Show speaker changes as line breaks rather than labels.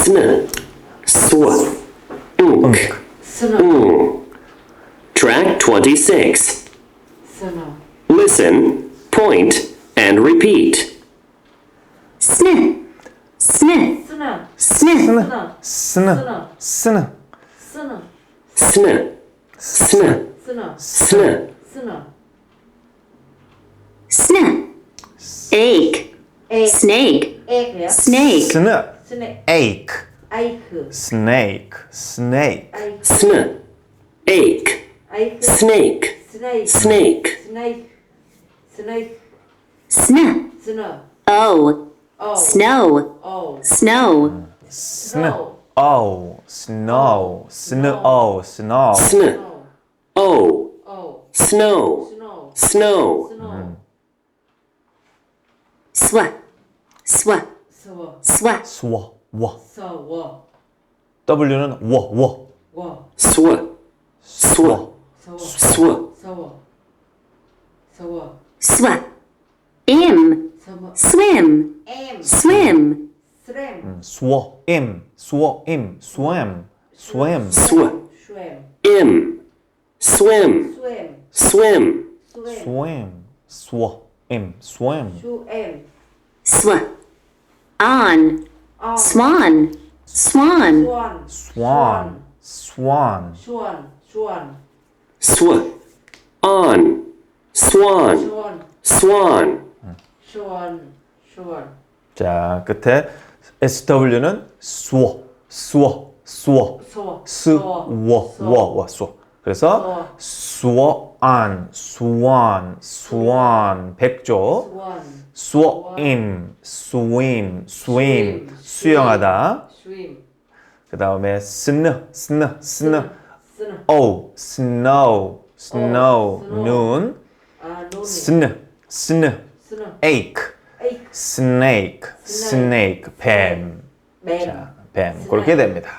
sn, sw, unk, Track 26. Listen, point, and repeat.
Sn, sn, sn, sn,
스는
Sn, sn, sn,
sn, ache, snake, snake,
스는 ache snake snake
sn, ache, snake, snake,
sn, oh, snow, snow,
snow oh snow snow snow
sn, oh, snow, snow,
swa, swa, swa,
스워 워 W는 워
sw, sw, sw,
swa, swim, swim,
스워 swim swim
sw, swim, swim,
swim
swa, on, swan, swan,
swan
sw, on, swan, swan,
자 끝에 SW는 스워 그래서 스워안 스완 백조 스워임 swim 수영하다 그 다음에 스너 오 snow 눈 스느 ache snake 뱀 자, 뱀 그렇게 됩니다.